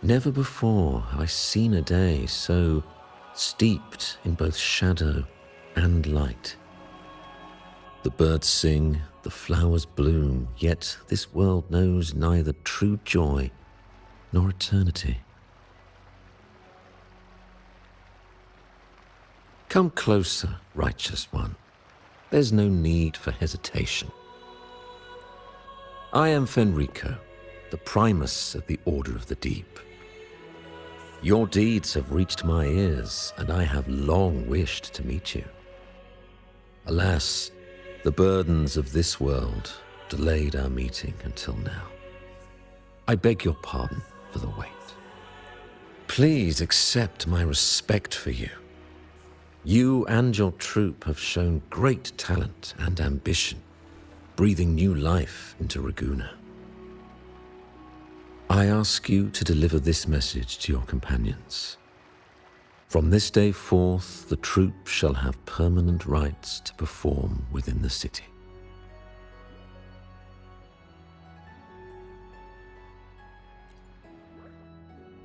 Never before have I seen a day so steeped in both shadow and light. The birds sing, the flowers bloom, yet this world knows neither true joy nor eternity. Come closer, righteous one. There's no need for hesitation. I am Fenrico, the primus of the Order of the Deep. Your deeds have reached my ears, and I have long wished to meet you. Alas, the burdens of this world delayed our meeting until now. I beg your pardon for the wait. Please accept my respect for you. You and your troop have shown great talent and ambition, breathing new life into Raguna. I ask you to deliver this message to your companions. From this day forth, the troop shall have permanent rights to perform within the city.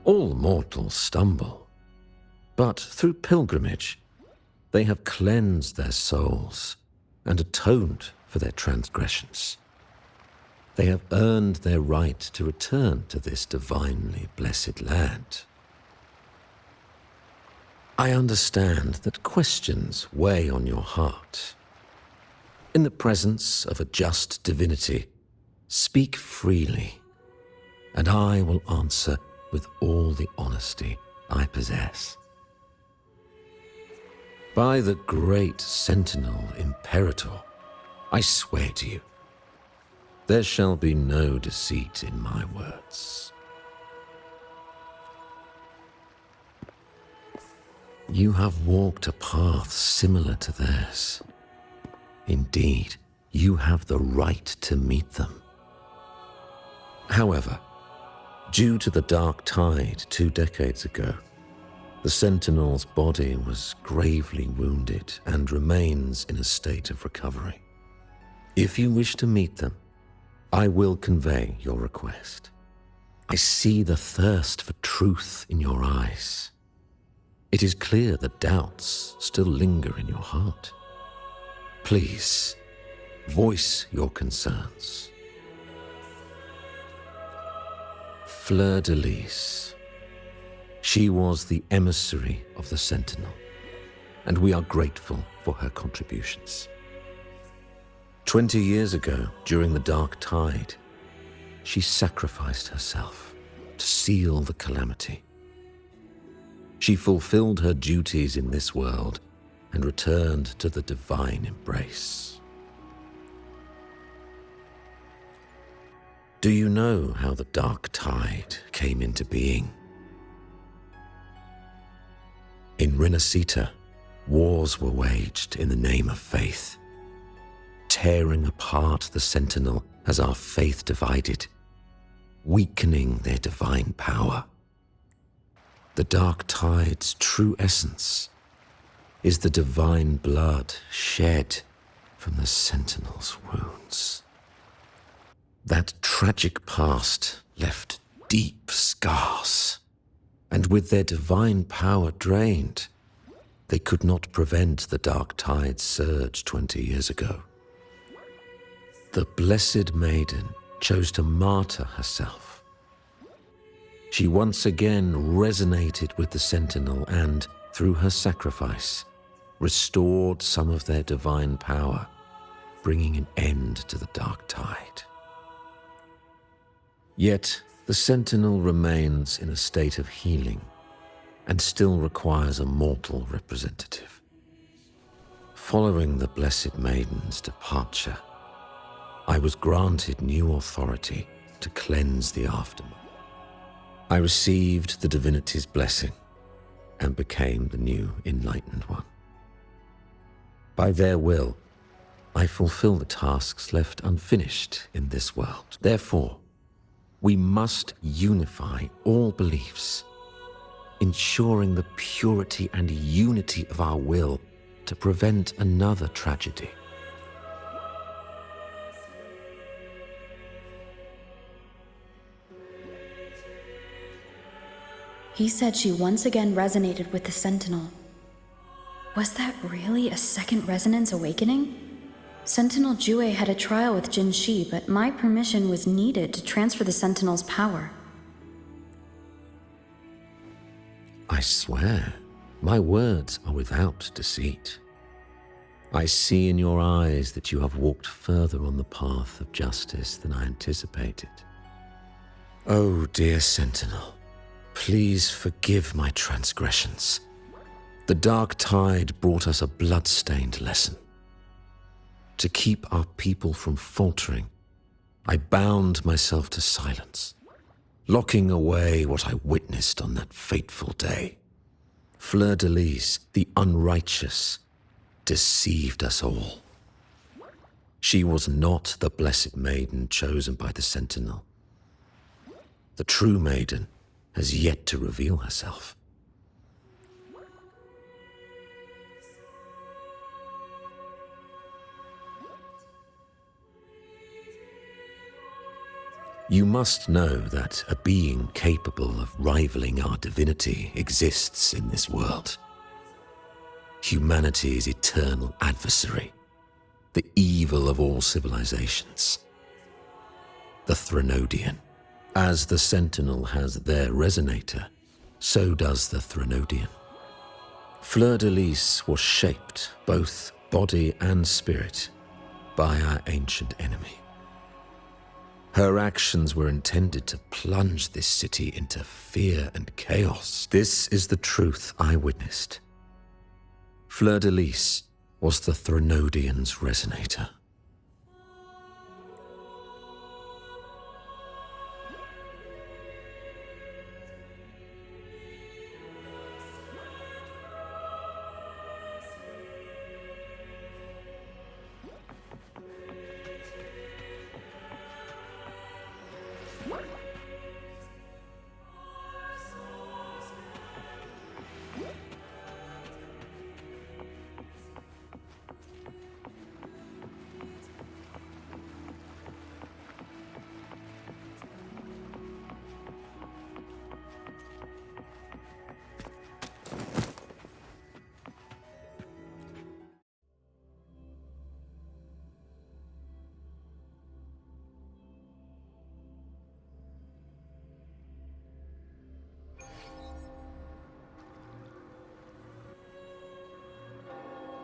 All mortals stumble, but through pilgrimage, they have cleansed their souls and atoned for their transgressions. They have earned their right to return to this divinely blessed land. I understand that questions weigh on your heart. In the presence of a just divinity, speak freely, and I will answer with all the honesty I possess. By the great Sentinel Imperator, I swear to you, there shall be no deceit in my words. You have walked a path similar to theirs. Indeed, you have the right to meet them. However, due to the dark tide 2 decades ago, the Sentinel's body was gravely wounded and remains in a state of recovery. If you wish to meet them, I will convey your request. I see the thirst for truth in your eyes. It is clear that doubts still linger in your heart. Please, voice your concerns. Fleur-de-Lis. She was the emissary of the Sentinel, and we are grateful for her contributions. 20 years ago, during the Dark Tide, she sacrificed herself to seal the calamity. She fulfilled her duties in this world and returned to the divine embrace. Do you know how the Dark Tide came into being? In Rinascita, wars were waged in the name of faith, tearing apart the Sentinel as our faith divided, weakening their divine power. The Dark Tide's true essence is the divine blood shed from the Sentinel's wounds. That tragic past left deep scars, and with their divine power drained, they could not prevent the Dark Tide's surge 20 years ago. The Blessed Maiden chose to martyr herself. She once again resonated with the Sentinel and, through her sacrifice, restored some of their divine power, bringing an end to the Dark Tide. Yet, the Sentinel remains in a state of healing and still requires a mortal representative. Following the Blessed Maiden's departure, I was granted new authority to cleanse the aftermath. I received the divinity's blessing and became the new Enlightened One. By their will, I fulfill the tasks left unfinished in this world. Therefore, we must unify all beliefs, ensuring the purity and unity of our will to prevent another tragedy. He said she once again resonated with the Sentinel. Was that really a second resonance awakening? Sentinel Jue had a trial with Jin Shi, but my permission was needed to transfer the Sentinel's power. I swear, my words are without deceit. I see in your eyes that you have walked further on the path of justice than I anticipated. Oh, dear Sentinel, please forgive my transgressions. The dark tide brought us a blood-stained lesson. To keep our people from faltering, I bound myself to silence, locking away what I witnessed on that fateful day. Fleur-de-Lis, the unrighteous, deceived us all. She was not the blessed maiden chosen by the Sentinel. The true maiden has yet to reveal herself. You must know that a being capable of rivaling our divinity exists in this world. Humanity's eternal adversary, the evil of all civilizations. The Threnodian. As the Sentinel has their resonator, so does the Threnodian. Fleur-de-Lis was shaped, both body and spirit, by our ancient enemy. Her actions were intended to plunge this city into fear and chaos. This is the truth I witnessed. Fleur-de-Lis was the Threnodian's resonator.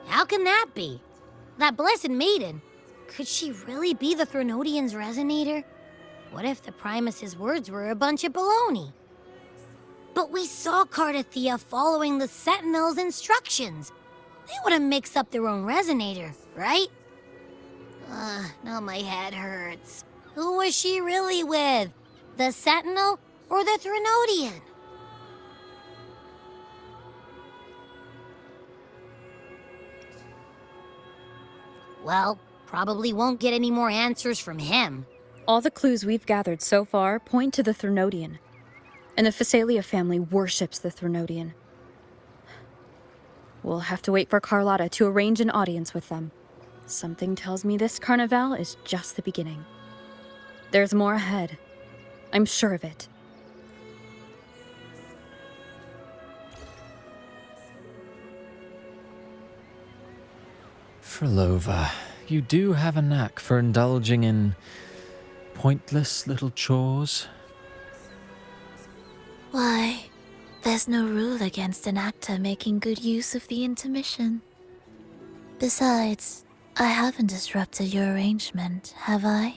How can that be? That blessed maiden, could she really be the Threnodian's resonator? What if the Primus's words were a bunch of baloney? But we saw Cardathea following the Sentinel's instructions. They wouldn't mix up their own resonator, right? Now my head hurts. Who was she really with? The Sentinel or the Threnodian? Well, probably won't get any more answers from him. All the clues we've gathered so far point to the Threnodian, and the Phasalia family worships the Threnodian. We'll have to wait for Carlotta to arrange an audience with them. Something tells me this carnival is just the beginning. There's more ahead. I'm sure of it. Frolova, you do have a knack for indulging in pointless little chores. Why, there's no rule against an actor making good use of the intermission. Besides, I haven't disrupted your arrangement, have I?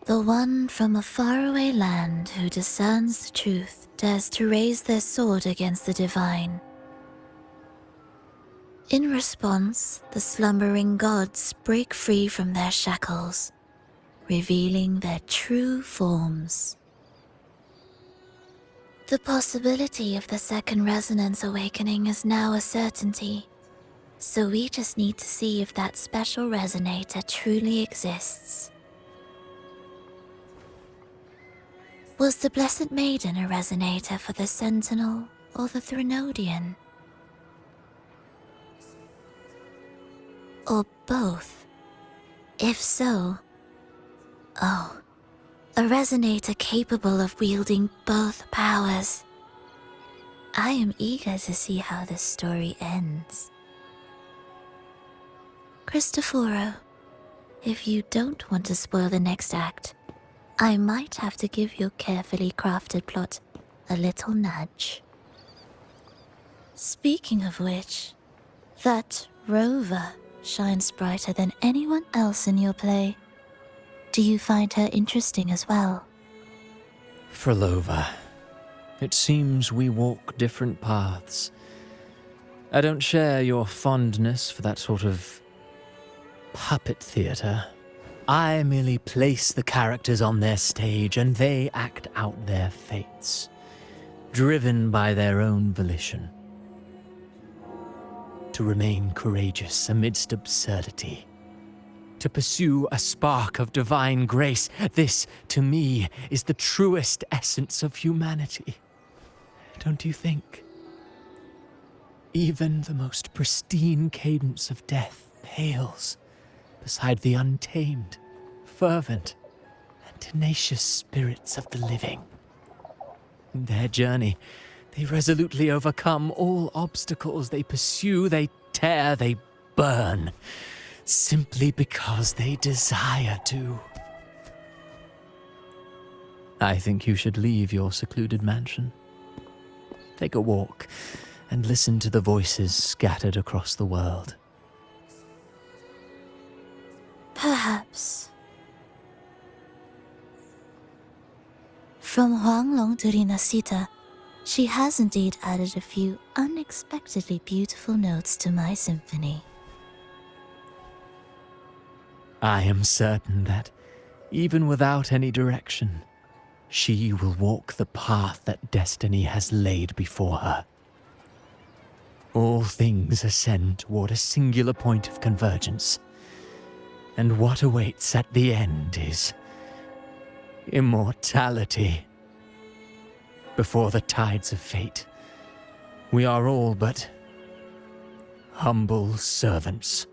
The one from a faraway land who discerns the truth dares to raise their sword against the divine. In response, the slumbering gods break free from their shackles, revealing their true forms. The possibility of the second resonance awakening is now a certainty, so we just need to see if that special resonator truly exists. Was the Blessed Maiden a resonator for the Sentinel or the Threnodian? Or both? If so, oh, A resonator capable of wielding both powers. I am eager to see how this story ends. Cristoforo, if you don't want to spoil the next act, I might have to give your carefully crafted plot a little nudge. Speaking of which, that rover shines brighter than anyone else in your play. Do you find her interesting as well? Frolova, it seems we walk different paths. I don't share your fondness for that sort of puppet theatre. I merely place the characters on their stage and they act out their fates, driven by their own volition. To remain courageous amidst absurdity. To pursue a spark of divine grace. This, to me, is the truest essence of humanity. Don't you think? Even the most pristine cadence of death pales beside the untamed, fervent, and tenacious spirits of the living. In their journey, they resolutely overcome all obstacles. They pursue, they tear, they burn, simply because they desire to. I think you should leave your secluded mansion. Take a walk and listen to the voices scattered across the world. Perhaps. From Huanglong to Rinasita, she has indeed added a few unexpectedly beautiful notes to my symphony. I am certain that, even without any direction, she will walk the path that destiny has laid before her. All things ascend toward a singular point of convergence, and what awaits at the end is immortality. Before the tides of fate, we are all but humble servants.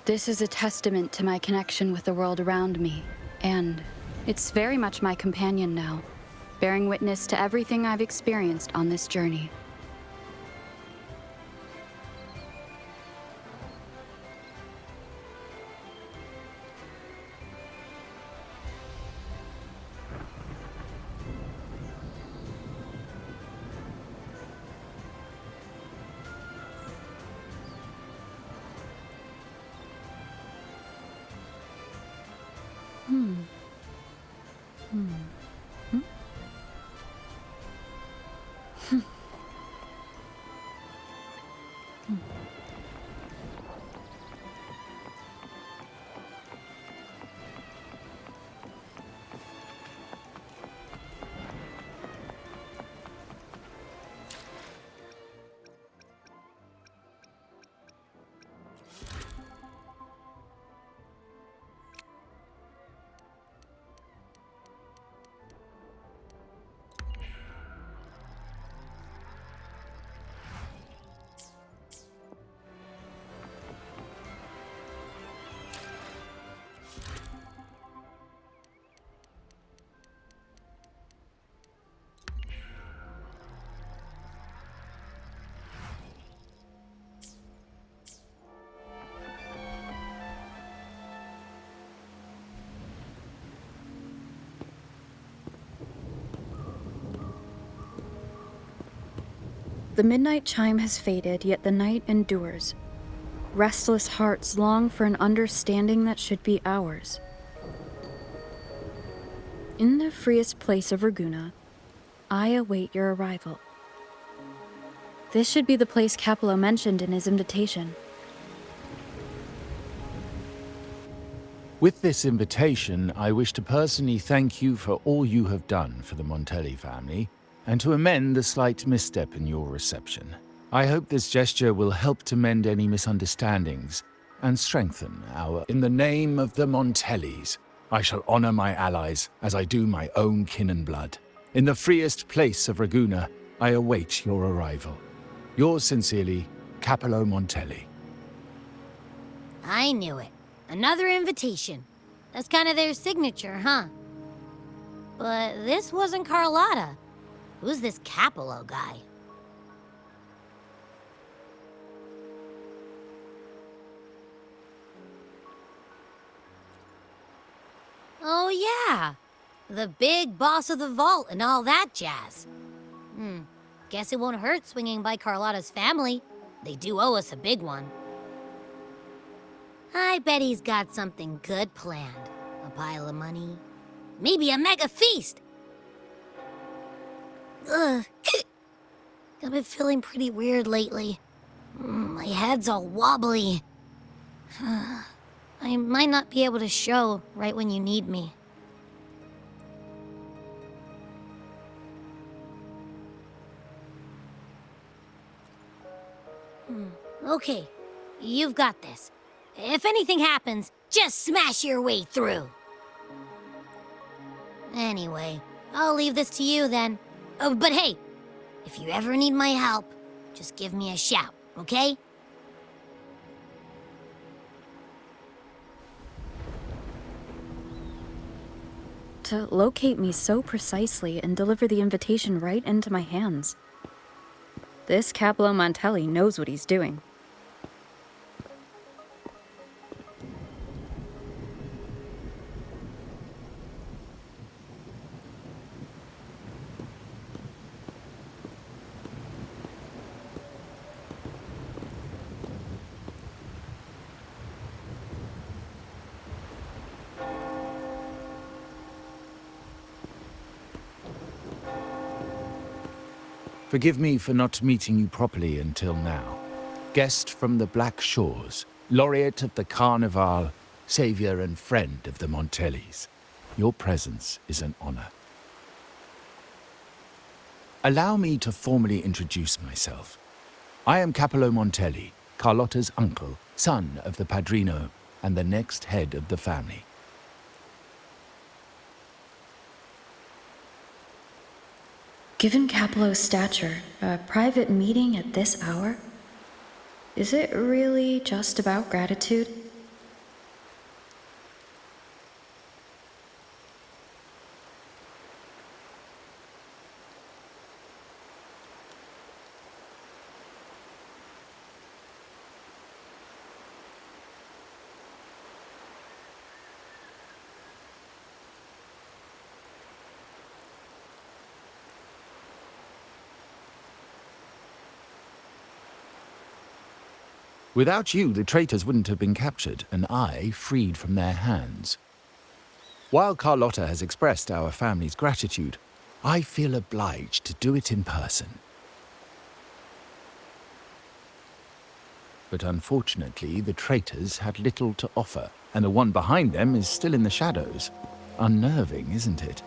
This is a testament to my connection with the world around me, and it's very much my companion now, bearing witness to everything I've experienced on this journey. The midnight chime has faded, yet the night endures. Restless hearts long for an understanding that should be ours. In the freest place of Raguna, I await your arrival. This should be the place Capello mentioned in his invitation. With this invitation, I wish to personally thank you for all you have done for the Montelli family, and to amend the slight misstep in your reception. I hope this gesture will help to mend any misunderstandings and strengthen our... In the name of the Montellis, I shall honor my allies as I do my own kin and blood. In the freest place of Raguna, I await your arrival. Yours sincerely, Capello Montelli. I knew it. Another invitation. That's kind of their signature, huh? But this wasn't Carlotta. Who's this Capello guy? Oh yeah, the big boss of the vault and all that jazz. Guess it won't hurt swinging by Carlotta's family. They do owe us a big one. I bet he's got something good planned. A pile of money. Maybe a mega feast! Ugh. I've been feeling pretty weird lately. My head's all wobbly. I might not be able to show right when you need me. Okay, you've got this. If anything happens, just smash your way through. Anyway, I'll leave this to you then. Oh, but hey, if you ever need my help, just give me a shout, okay? To locate me so precisely and deliver the invitation right into my hands. This Capello Montelli knows what he's doing. Forgive me for not meeting you properly until now. Guest from the Black Shores, laureate of the Carnival, savior and friend of the Montellis. Your presence is an honor. Allow me to formally introduce myself. I am Capello Montelli, Carlotta's uncle, son of the Padrino, and the next head of the family. Given Capello's stature, a private meeting at this hour? Is it really just about gratitude? Without you, the traitors wouldn't have been captured, and I freed from their hands. While Carlotta has expressed our family's gratitude, I feel obliged to do it in person. But unfortunately, the traitors had little to offer, and the one behind them is still in the shadows. Unnerving, isn't it?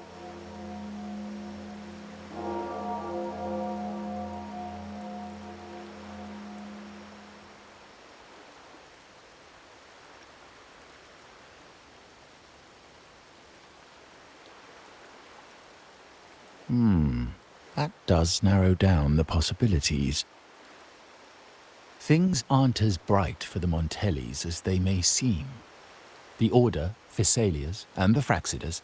That does narrow down the possibilities. Things aren't as bright for the Montellis as they may seem. The Order, Physaelias, and the Fraxidas,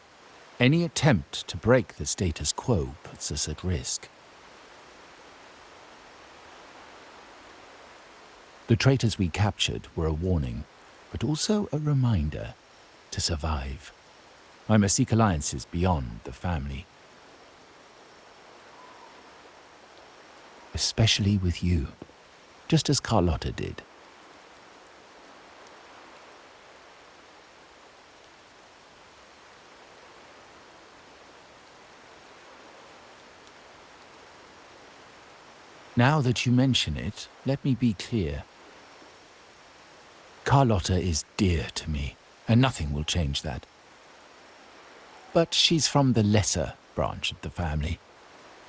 any attempt to break the status quo puts us at risk. The traitors we captured were a warning, but also a reminder to survive. I must seek alliances beyond the family. especially with you, just as Carlotta did. Now that you mention it, let me be clear. Carlotta is dear to me, and nothing will change that. But she's from the lesser branch of the family.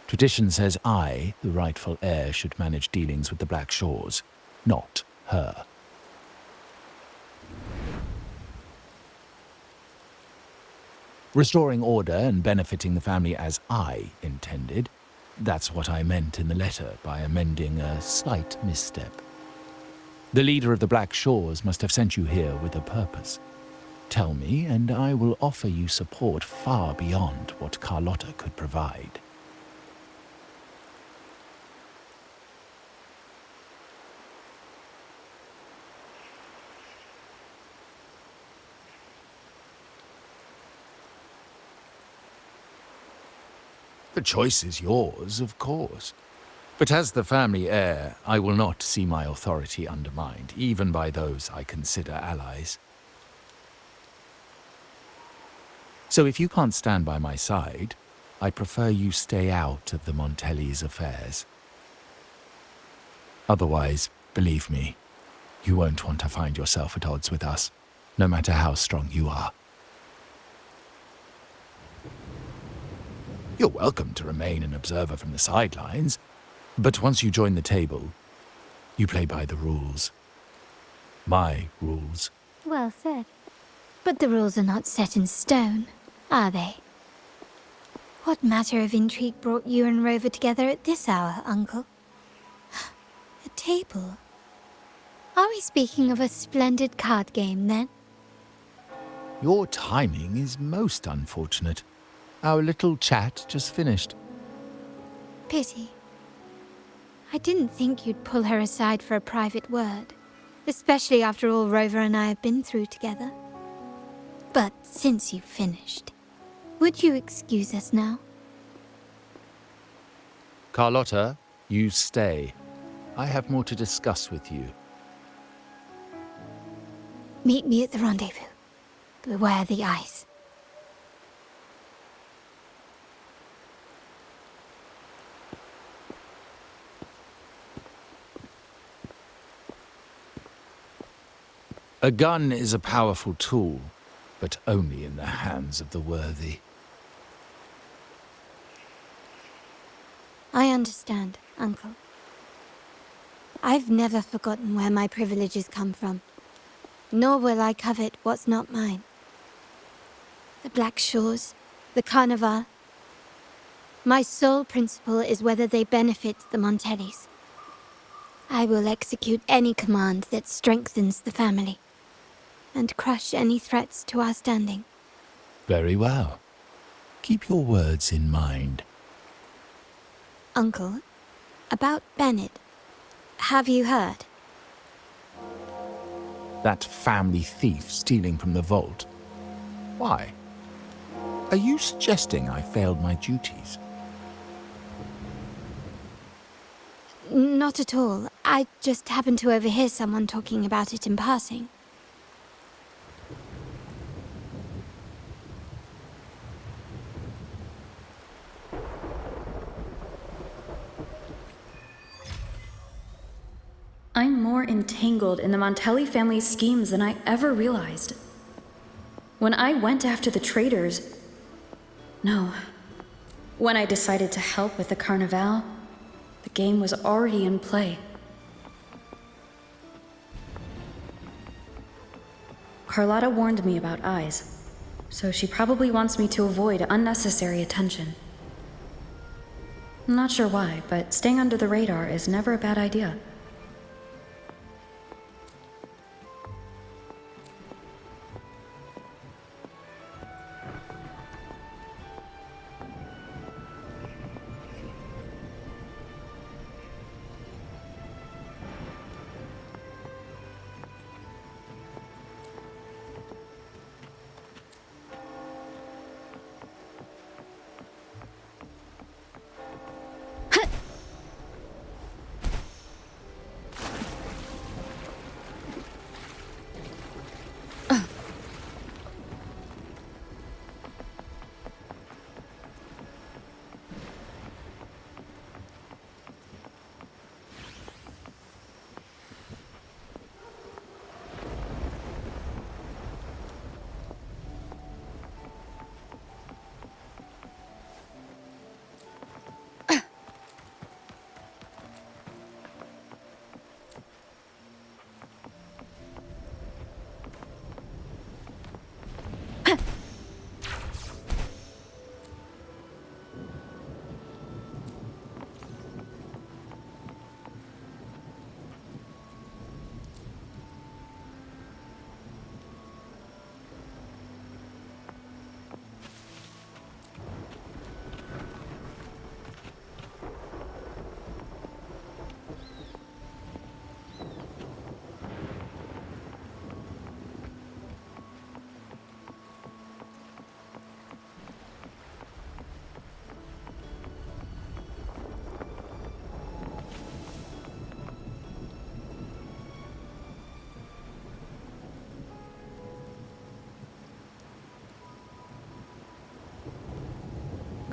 Tradition says I, the rightful heir, should manage dealings with the Black Shores, not her. Restoring order and benefiting the family as I intended, that's what I meant in the letter by amending a slight misstep. The leader of the Black Shores must have sent you here with a purpose. Tell me, and I will offer you support far beyond what Carlotta could provide. The choice is yours, of course. But as the family heir, I will not see my authority undermined, even by those I consider allies. So if you can't stand by my side, I prefer you stay out of the Montelli's affairs. Otherwise, believe me, you won't want to find yourself at odds with us, no matter how strong you are. You're welcome to remain an observer from the sidelines, but once you join the table, you play by the rules. My rules. Well said. But the rules are not set in stone, are they? What matter of intrigue brought you and Rover together at this hour, Uncle? A table? Are we speaking of a splendid card game, then? Your timing is most unfortunate. Our little chat just finished. Pity. I didn't think you'd pull her aside for a private word, especially after all Rover and I have been through together. But since you've finished, would you excuse us now? Carlotta, you stay. I have more to discuss with you. Meet me at the rendezvous. Beware the ice. A gun is a powerful tool, but only in the hands of the worthy. I understand, Uncle. I've never forgotten where my privileges come from, nor will I covet what's not mine. The Black Shores, the Carnival. My sole principle is whether they benefit the Montellis. I will execute any command that strengthens the family, and crush any threats to our standing. Very well. Keep your words in mind. Uncle, about Bennett, have you heard? That family thief stealing from the vault. Why? Are you suggesting I failed my duties? Not at all. I just happened to overhear someone talking about it in passing. I'm more entangled in the Montelli family's schemes than I ever realized. When I went after the traitors... No. When I decided to help with the Carnival, the game was already in play. Carlotta warned me about eyes, so she probably wants me to avoid unnecessary attention. I'm not sure why, but staying under the radar is never a bad idea.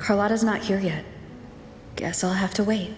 Carlotta's not here yet. Guess I'll have to wait.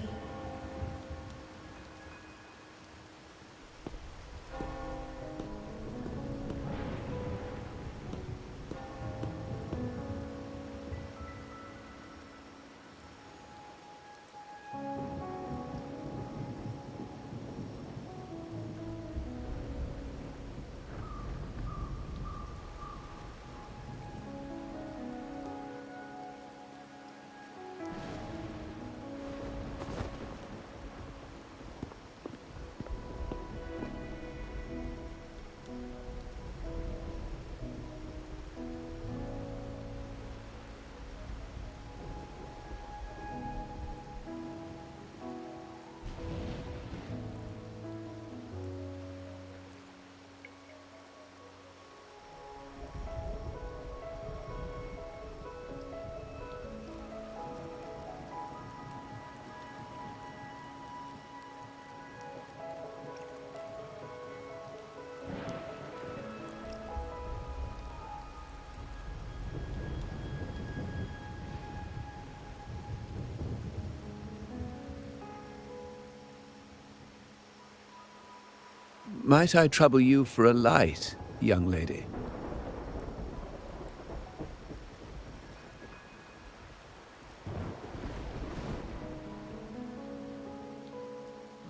Might I trouble you for a light, young lady?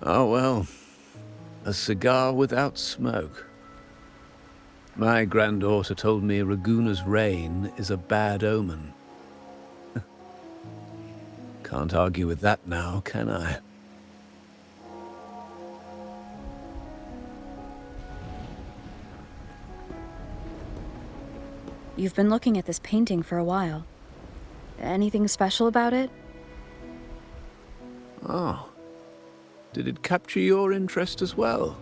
Oh, well, a cigar without smoke. My granddaughter told me Raguna's rain is a bad omen. Can't argue with that now, can I? You've been looking at this painting for a while. Anything special about it? Oh. Did it capture your interest as well?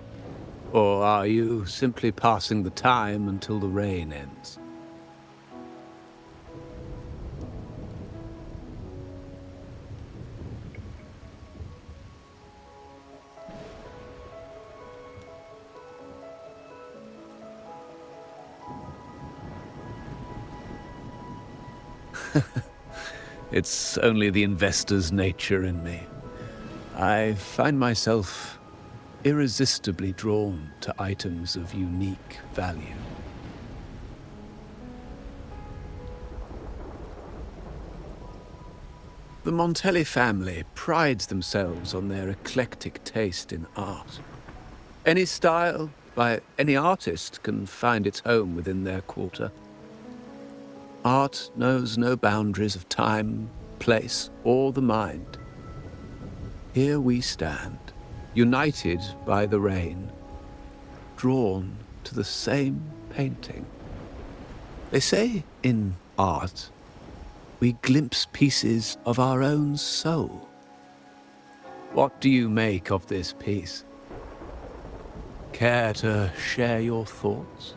Or are you simply passing the time until the rain ends? It's only the investor's nature in me. I find myself irresistibly drawn to items of unique value. The Montelli family prides themselves on their eclectic taste in art. Any style by any artist can find its home within their quarter. Art knows no boundaries of time, place, or the mind. Here we stand, united by the rain, drawn to the same painting. They say in art, we glimpse pieces of our own soul. What do you make of this piece? Care to share your thoughts?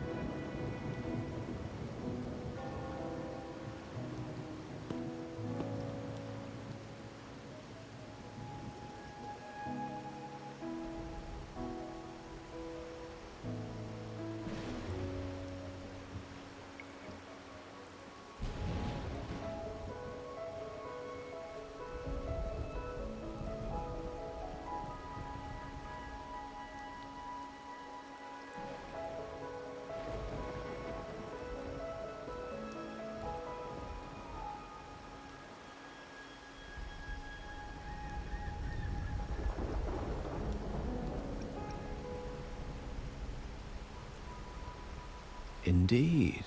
Indeed.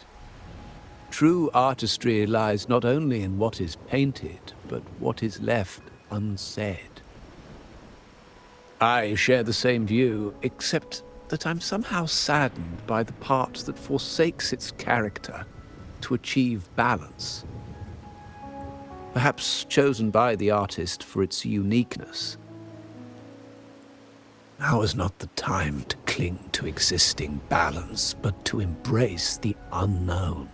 True artistry lies not only in what is painted, but what is left unsaid. I share the same view, except that I'm somehow saddened by the part that forsakes its character to achieve balance. Perhaps chosen by the artist for its uniqueness. Now is not the time to cling to existing balance, but to embrace the unknown.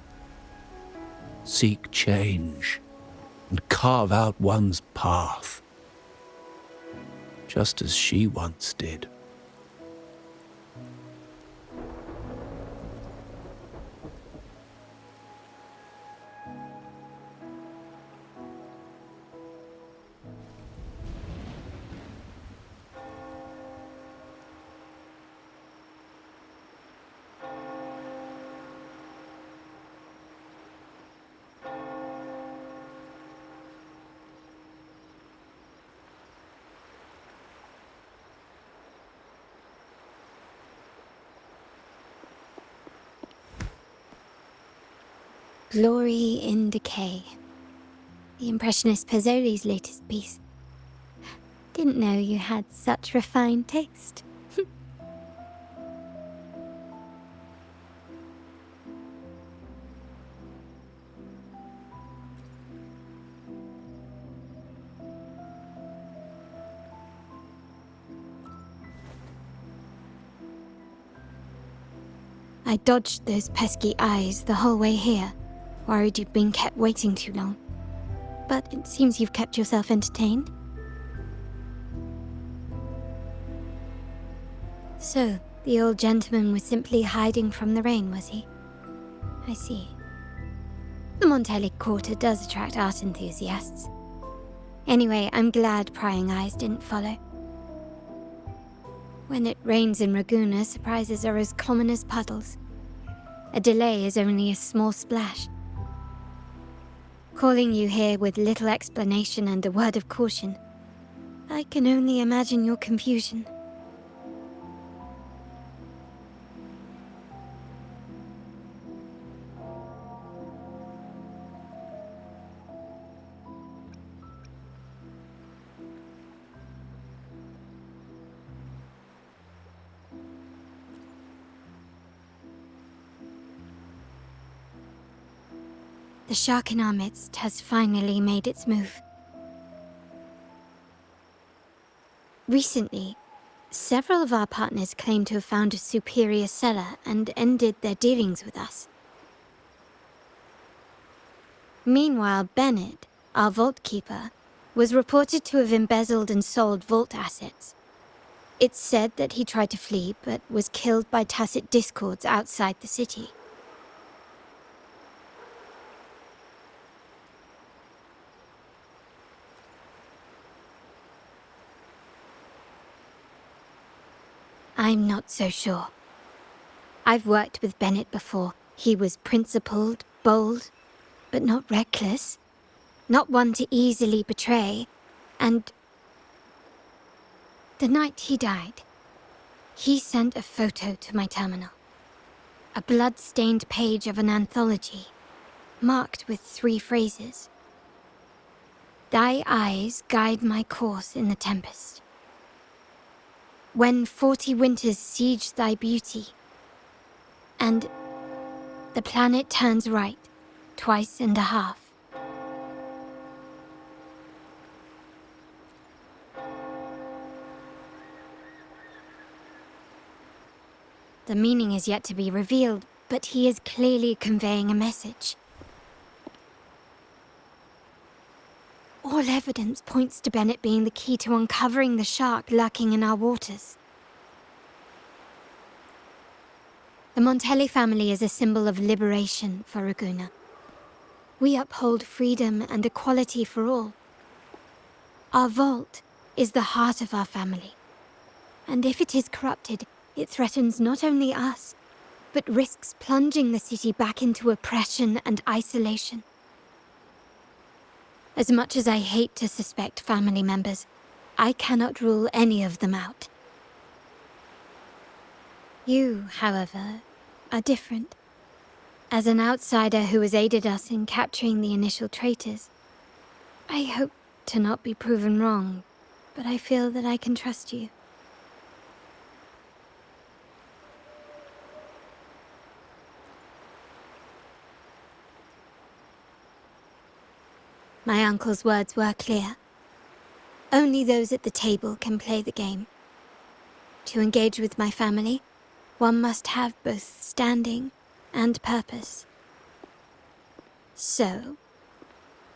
Seek change and carve out one's path, just as she once did. Glory in Decay. The Impressionist Pazzoli's latest piece. Didn't know you had such refined taste. I dodged those pesky eyes the whole way here, worried you'd been kept waiting too long. But it seems you've kept yourself entertained. So, the old gentleman was simply hiding from the rain, was he? I see. The Montelli Quarter does attract art enthusiasts. Anyway, I'm glad prying eyes didn't follow. When it rains in Ragusa, surprises are as common as puddles. A delay is only a small splash. Calling you here with little explanation and a word of caution, I can only imagine your confusion. The shark in our midst has finally made its move. Recently, several of our partners claim to have found a superior cellar and ended their dealings with us. Meanwhile, Bennett, our vault keeper, was reported to have embezzled and sold vault assets. It's said that he tried to flee, but was killed by tacit discords outside the city. I'm not so sure. I've worked with Bennett before. He was principled, bold, but not reckless. Not one to easily betray. And the night he died, he sent a photo to my terminal. A blood-stained page of an anthology, marked with 3 phrases. Thy eyes guide my course in the tempest. When 40 winters siege thy beauty, and the planet turns right, twice and a half. The meaning is yet to be revealed, but he is clearly conveying a message. All evidence points to Bennett being the key to uncovering the shark lurking in our waters. The Montelli family is a symbol of liberation for Ragusa. We uphold freedom and equality for all. Our vault is the heart of our family. And if it is corrupted, it threatens not only us, but risks plunging the city back into oppression and isolation. As much as I hate to suspect family members, I cannot rule any of them out. You, however, are different. As an outsider who has aided us in capturing the initial traitors, I hope to not be proven wrong, but I feel that I can trust you. My uncle's words were clear. Only those at the table can play the game. To engage with my family, one must have both standing and purpose. So,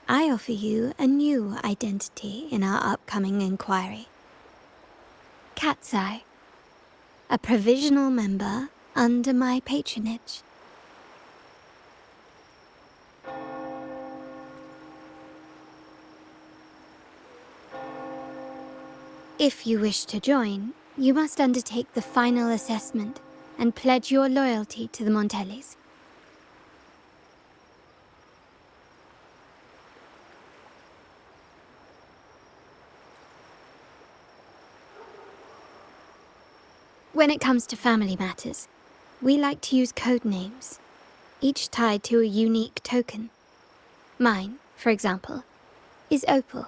I offer you a new identity in our upcoming inquiry. Cat's Eye, a provisional member under my patronage. If you wish to join, you must undertake the final assessment and pledge your loyalty to the Montellis. When it comes to family matters, we like to use code names. each tied to a unique token. Mine, for example, is Opal.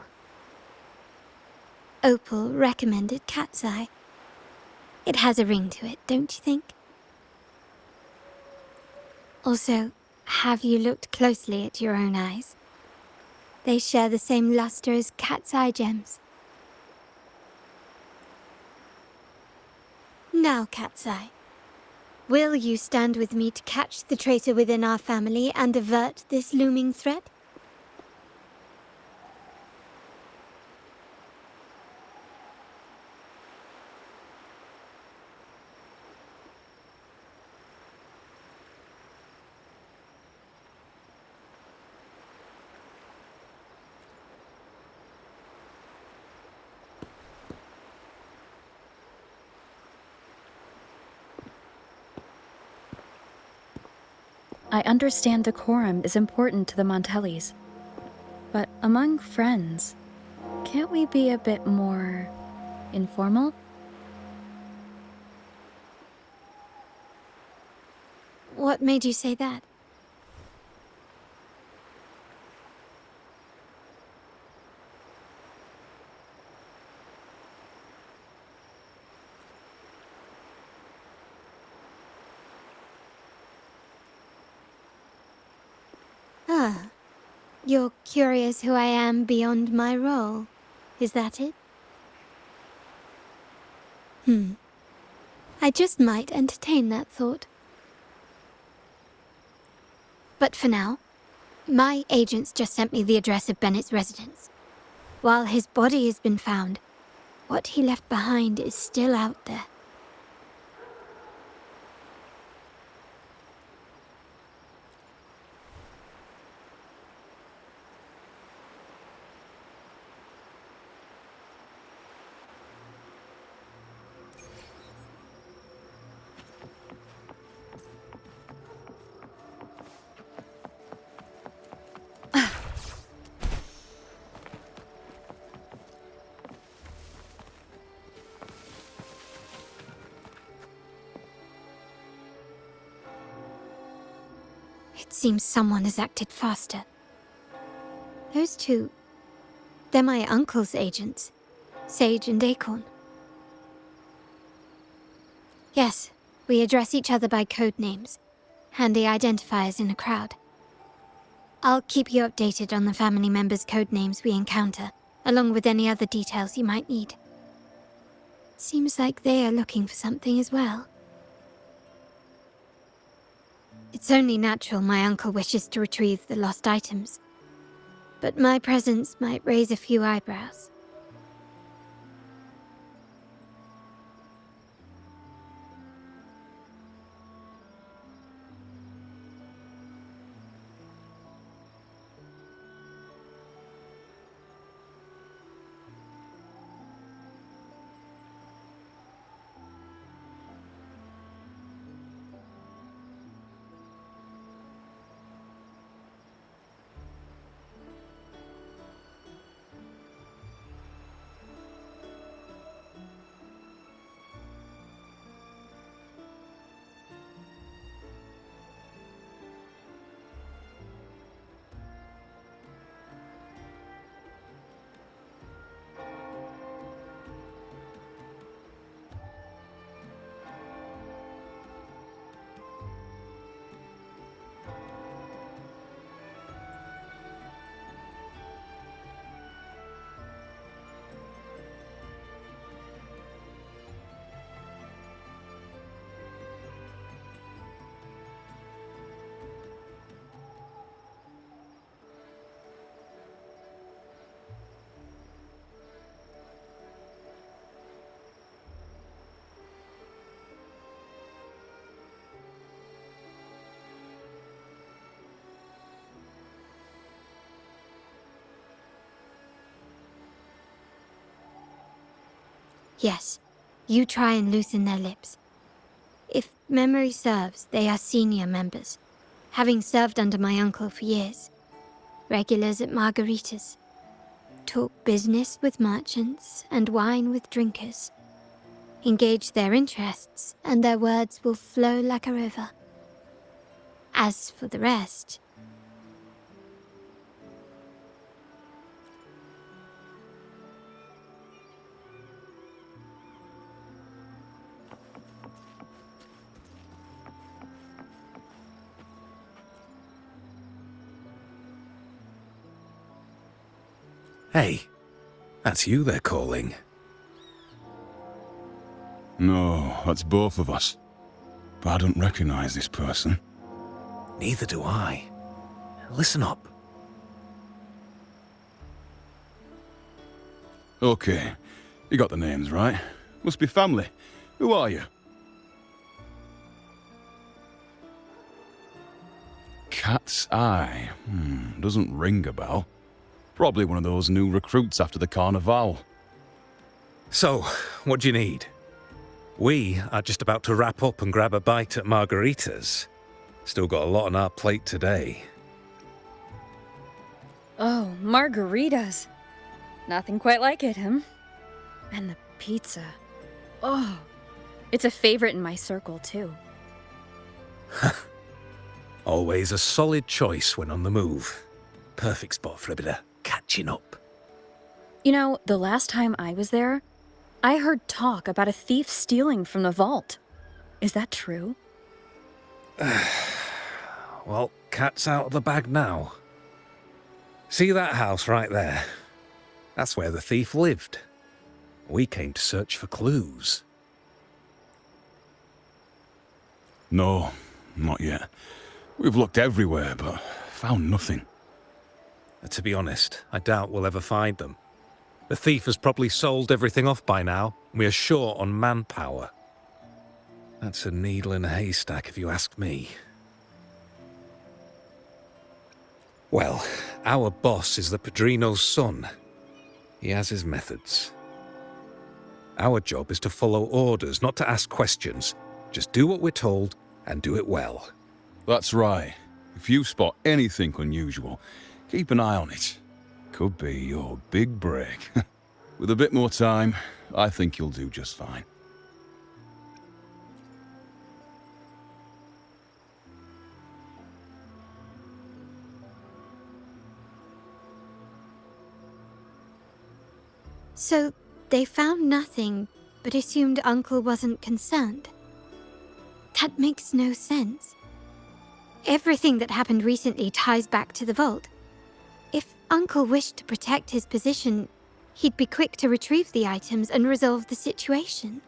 Opal recommended Cat's Eye. It has a ring to it, don't you think? Also, have you looked closely at your own eyes? They share the same luster as Cat's Eye gems. Now, Cat's Eye, will you stand with me to catch the traitor within our family and avert this looming threat? I understand decorum is important to the Montellis, but among friends, can't we be a bit more informal? What made you say that? Ah, you're curious who I am beyond my role. Is that it? I just might entertain that thought. But for now, my agents just sent me the address of Bennett's residence. While his body has been found, what he left behind is still out there. It seems someone has acted faster. Those two, they're my uncle's agents, Sage and Acorn. Yes, we address each other by code names, handy identifiers in a crowd. I'll keep you updated on the family members' code names we encounter, along with any other details you might need. Seems like they are looking for something as well. It's only natural my uncle wishes to retrieve the lost items, but my presence might raise a few eyebrows. Yes, you try and loosen their lips. If memory serves, they are senior members, having served under my uncle for years. Regulars at margaritas. Talk business with merchants and wine with drinkers. Engage their interests, and their words will flow like a river. As for the rest... Hey, that's you they're calling. No, that's both of us. But I don't recognize this person. Neither do I. Listen up. Okay, you got the names right. Must be family. Who are you? Cat's Eye. Doesn't ring a bell. Probably one of those new recruits after the Carnival. So, what do you need? We are just about to wrap up and grab a bite at Margarita's. Still got a lot on our plate today. Oh, margaritas. Nothing quite like it, huh? And the pizza. Oh, it's a favorite in my circle, too. Always a solid choice when on the move. Perfect spot for a bit of catching up. You know, the last time I was there, I heard talk about a thief stealing from the vault. Is that true? Well, cat's out of the bag now. See that house right there? That's where the thief lived. We came to search for clues. No, not yet. We've looked everywhere, but found nothing. To be honest, I doubt we'll ever find them. The thief has probably sold everything off by now, and we are short on manpower. That's a needle in a haystack, if you ask me. Well, our boss is the Padrino's son. He has his methods. Our job is to follow orders, not to ask questions. Just do what we're told, and do it well. That's right. If you spot anything unusual, keep an eye on it. Could be your big break. With a bit more time, I think you'll do just fine. So, they found nothing, but assumed Uncle wasn't concerned. That makes no sense. Everything that happened recently ties back to the vault. If Uncle wished to protect his position, he'd be quick to retrieve the items and resolve the situation.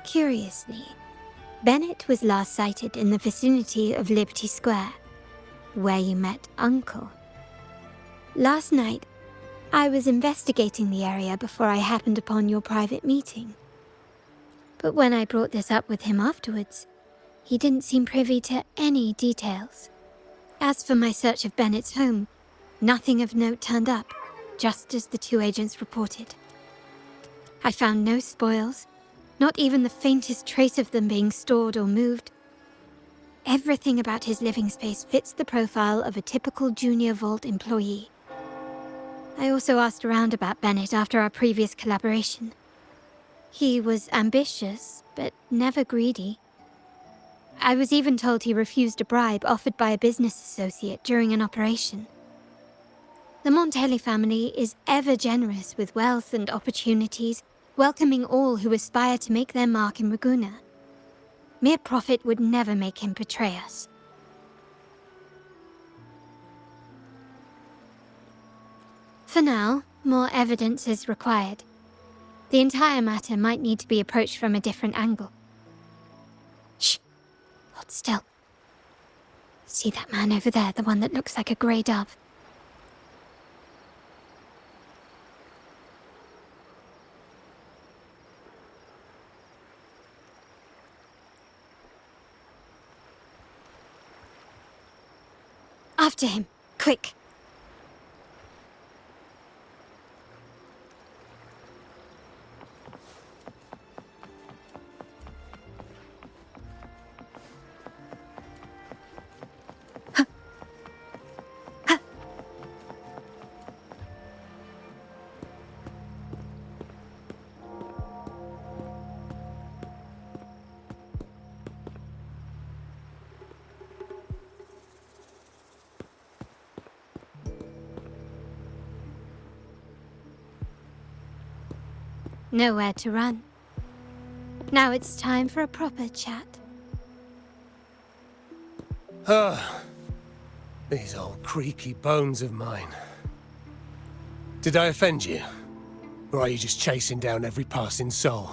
Curiously, Bennett was last sighted in the vicinity of Liberty Square, where you met Uncle. Last night, I was investigating the area before I happened upon your private meeting. But when I brought this up with him afterwards, he didn't seem privy to any details. As for my search of Bennett's home, nothing of note turned up, just as the two agents reported. I found no spoils, not even the faintest trace of them being stored or moved. Everything about his living space fits the profile of a typical junior vault employee. I also asked around about Bennett after our previous collaboration. He was ambitious, but never greedy. I was even told he refused a bribe offered by a business associate during an operation. The Montelli family is ever generous with wealth and opportunities, welcoming all who aspire to make their mark in Ragusa. Mere profit would never make him betray us. For now, more evidence is required. The entire matter might need to be approached from a different angle. Shh! Hold still. See that man over there, the one that looks like a grey dove? After him, quick! nowhere to run. Now it's time for a proper chat. Ah, these old creaky bones of mine. Did I offend you? Or are you just chasing down every passing soul?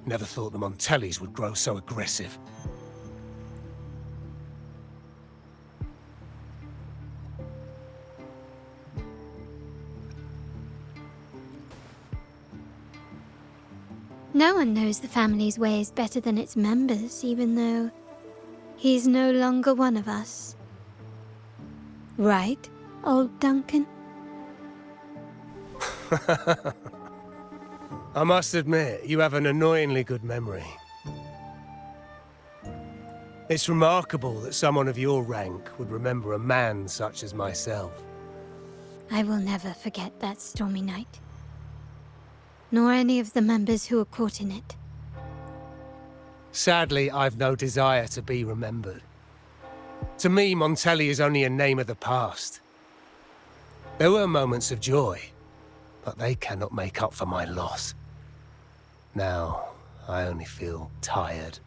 Never thought the Montellis would grow so aggressive. No one knows the family's ways better than its members, even though he's no longer one of us. Right, old Duncan? I must admit, you have an annoyingly good memory. It's remarkable that someone of your rank would remember a man such as myself. I will never forget that stormy night. Nor any of the members who were caught in it. Sadly, I've no desire to be remembered. To me, Montelli is only a name of the past. There were moments of joy, but they cannot make up for my loss. Now, I only feel tired.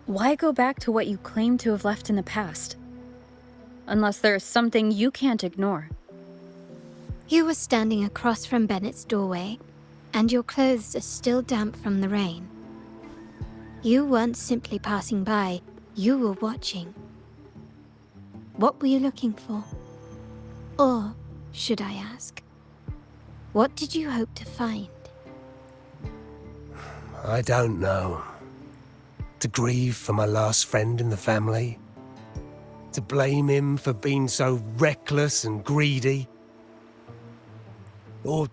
Why go back to what you claim to have left in the past? Unless there is something you can't ignore. You were standing across from Bennett's doorway, and your clothes are still damp from the rain. You weren't simply passing by, you were watching. What were you looking for? Or, should I ask, what did you hope to find? I don't know. To grieve for my last friend in the family? To blame him for being so reckless and greedy? Or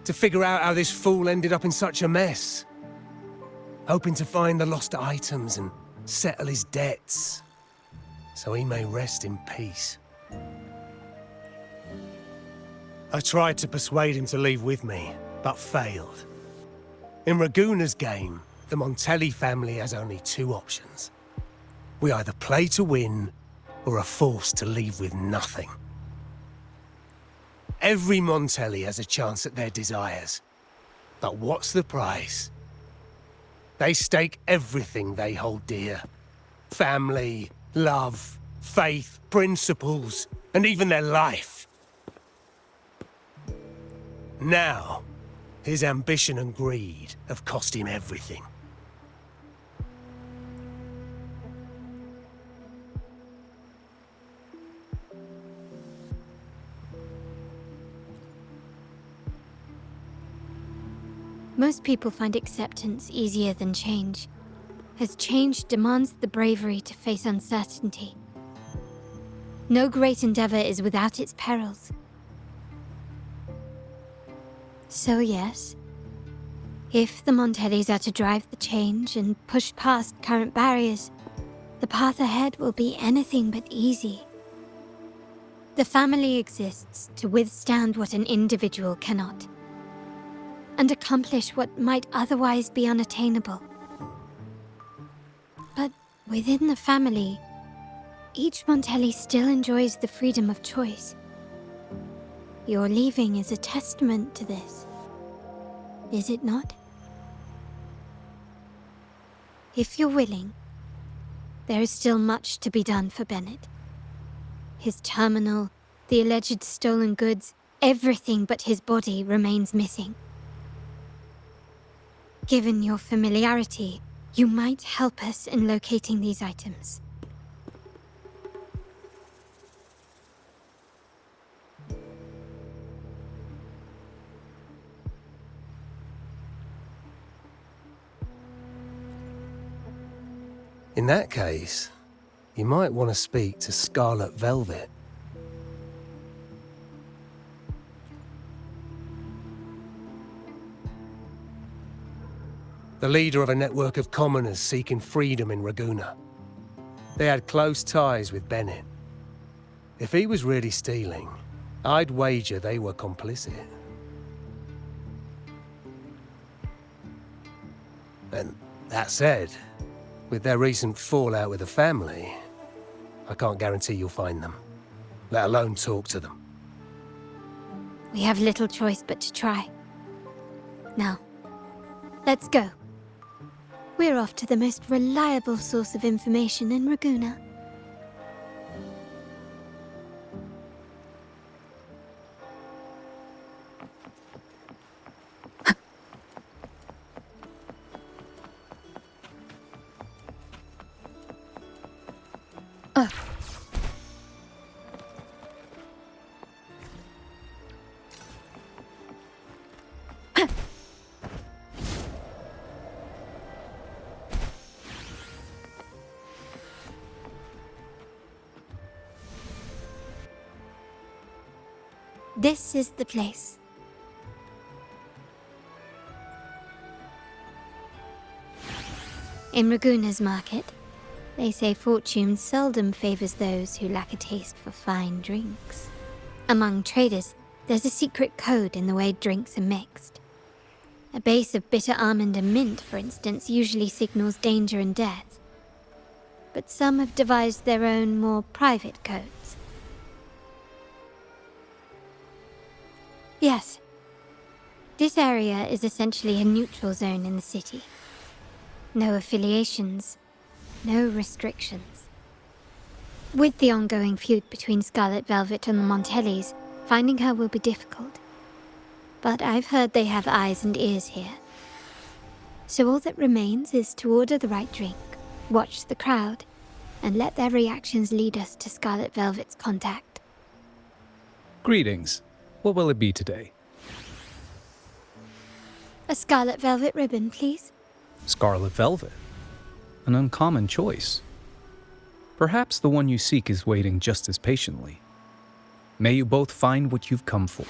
to figure out how this fool ended up in such a mess? Hoping to find the lost items and settle his debts, so he may rest in peace. I tried to persuade him to leave with me, but failed. In Raguna's game, the Montelli family has only two options. We either play to win, or are forced to leave with nothing. Every Montelli has a chance at their desires. But what's the price? They stake everything they hold dear. Family, love, faith, principles, and even their life. Now, his ambition and greed have cost him everything. Most people find acceptance easier than change, as change demands the bravery to face uncertainty. No great endeavor is without its perils. So yes, if the Montellis are to drive the change and push past current barriers, the path ahead will be anything but easy. The family exists to withstand what an individual cannot, and accomplish what might otherwise be unattainable. But within the family, each Montelli still enjoys the freedom of choice. Your leaving is a testament to this, is it not? If you're willing, there is still much to be done for Bennett. His terminal, the alleged stolen goods, everything but his body remains missing. Given your familiarity, you might help us in locating these items. In that case, you might want to speak to Scarlet Velvet. The leader of a network of commoners seeking freedom in Raguna. They had close ties with Bennett. If he was really stealing, I'd wager they were complicit. And that said, with their recent fallout with the family, I can't guarantee you'll find them, let alone talk to them. We have little choice but to try. Now, let's go. We're off to the most reliable source of information in Raguna. This is the place. In Raguna's market, they say fortune seldom favors those who lack a taste for fine drinks. Among traders, there's a secret code in the way drinks are mixed. A base of bitter almond and mint, for instance, usually signals danger and death. But some have devised their own, more private codes. Yes. This area is essentially a neutral zone in the city. No affiliations, no restrictions. With the ongoing feud between Scarlet Velvet and the Montellis, finding her will be difficult. But I've heard they have eyes and ears here. So all that remains is to order the right drink, watch the crowd, and let their reactions lead us to Scarlet Velvet's contact. Greetings. What will it be today? A scarlet velvet ribbon, please. Scarlet velvet. An uncommon choice. Perhaps the one you seek is waiting just as patiently. May you both find what you've come for.